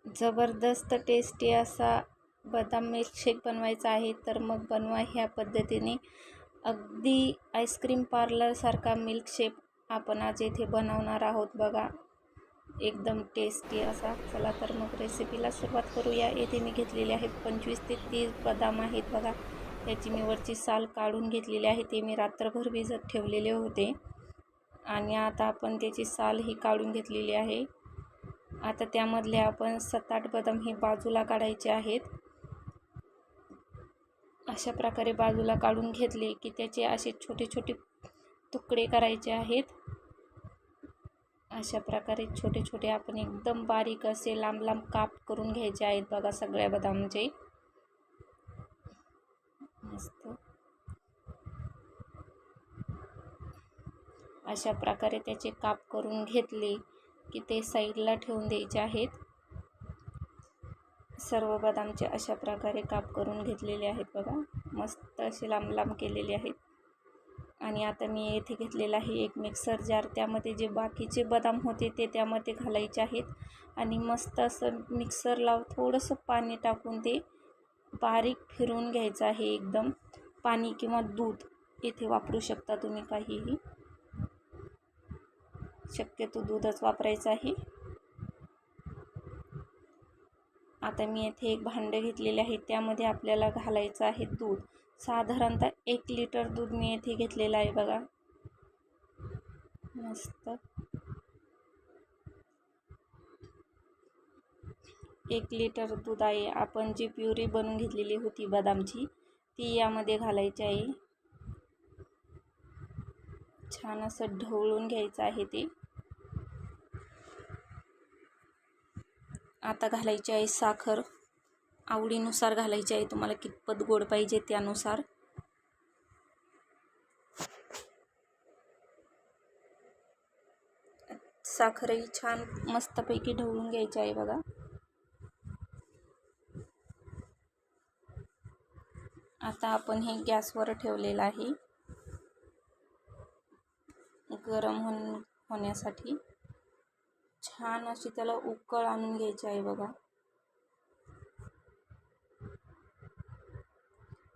जबरदस्त टेस्टी असा बदाम मिल्कशेक बनवायचा आहे तर मग बनवा ह्या पद्धतीने. अगदी आईस्क्रीम पार्लरसारखा मिल्कशेक आपण आज येथे बनवणार आहोत बघा, एकदम टेस्टी असा. चला तर मग रेसिपीला सुरुवात करूया. येथे मी घेतलेले आहे 25 ते 30 बदाम आहेत बघा. त्याची मी वरची साल काढून घेतलेली आहे. ते मी रात्रभर भिजत ठेवलेले होते आणि आता आपण त्याची साल ही काढून घेतलेली आहे. आता त्यामधले आपण 7-8 बदाम हे बाजूला काढायचे आहेत. अशा प्रकारे बाजूला काढून घेतले की त्याचे असे छोटे छोटे तुकडे करायचे आहेत. अशा प्रकारे छोटे छोटे आपण एकदम बारीक असे लांब लांब काप करून घ्यायचे आहेत बघा सगळ्या बदामचे. मस्त अशा प्रकारे त्याचे काप करून घेतले की ते साईडला ठेवून द्यायचे आहेत. सर्व बदामचे अशा प्रकारे काप करून घेतलेले आहेत बघा, मस्त असे लांब लांब केलेले आहेत. आणि आता मी येथे घेतलेला आहे एक मिक्सर जार. त्यामध्ये जे बाकीचे बदाम होते ते त्यामध्ये घालायचे आहेत आणि मस्त असं मिक्सरला थोडंसं पाणी टाकून ते बारीक फिरवून घ्यायचं आहे. एकदम पाणी किंवा दूध येथे वापरू शकता तुम्ही, काहीही, शक्यतो दूधच वापरायचं आहे. आता मी येथे एक भांडे घेतलेले आहे. त्यामध्ये आपल्याला घालायचं आहे दूध. साधारणतः 1 लिटर दूध मी येथे घेतलेलं आहे बघा. मस्त 1 लिटर दूध आहे. आपण जी प्युरी बनवून घेतलेली होती बदामची ती यामध्ये घालायची आहे. छान असं ढवळून घ्यायचं आहे ते. आता घालायची आहे साखर. आवडीनुसार घालायची आहे, तुम्हाला कितपत गोड पाहिजे त्यानुसार. साखरही छान मस्तपैकी ढवळून घ्यायची आहे बघा. आता आपण हे गॅसवर ठेवलेलं आहे गरम होण्यासाठी. छान अशी त्याला उकळ आणून घ्यायची आहे बघा.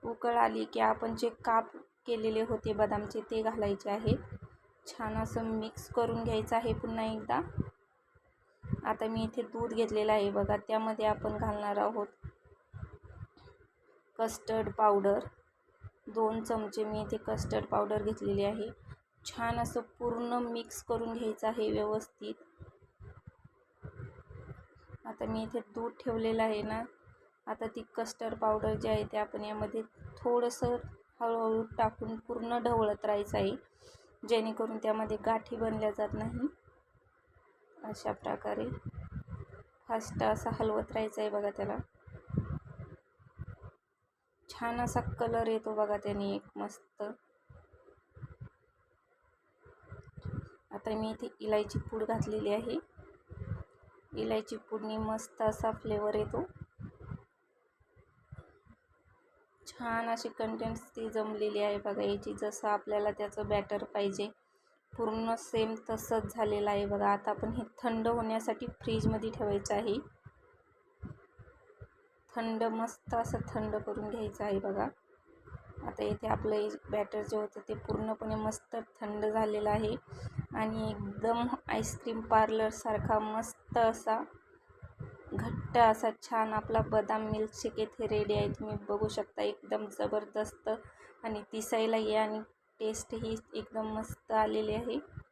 उकळ आली की आपण जे काप केलेले होते बदामचे ते घालायचे आहे. छान असं मिक्स करून घ्यायचं आहे पुन्हा एकदा. आता मी इथे दूध घेतलेलं आहे बघा. त्यामध्ये आपण घालणार आहोत कस्टर्ड पावडर. 2 चमचे मी इथे कस्टर्ड पावडर घेतलेली आहे. छान असं पूर्ण मिक्स करून घ्यायचं आहे व्यवस्थित. आता मी इथे दूध ठेवलेलं आहे ना, आता ती कस्टर्ड पावडर जी आहे ते आपण यामध्ये थोडंसं हळूहळू टाकून पूर्ण ढवळत राहायचं आहे, जेणेकरून त्यामध्ये गाठी बनल्या जात नाही. अशा प्रकारे फास्ट असा हलवत राहायचं आहे बघा त्याला. छान असा कलर येतो बघा त्याने एक मस्त. आता मी इथे इलायची पूड घातलेली आहे. इलायची पूडनी मस्त असा फ्लेवर येतो. छान अशी कंटेंट्स ती जमलेली आहे बघा याची. जसं आपल्याला त्याचं बॅटर पाहिजे पूर्ण सेम तसंच झालेलं आहे बघा. आता आपण हे थंड होण्यासाठी फ्रीजमध्ये ठेवायचं आहे. थंड मस्त असं थंड करून घ्यायचं आहे बघा. आता इथे आपलं बॅटर जे होतं ते पूर्णपणे मस्त थंड झालेलं आहे आणि एकदम आईस्क्रीम पार्लरसारखा मस्त असा घट्ट असा छान आपला बदाम मिल्कशेक इथे रेडी आहे. तुम्ही बघू शकता एकदम जबरदस्त आणि दिसायलाही आणि टेस्टही एकदम मस्त आलेली आहे.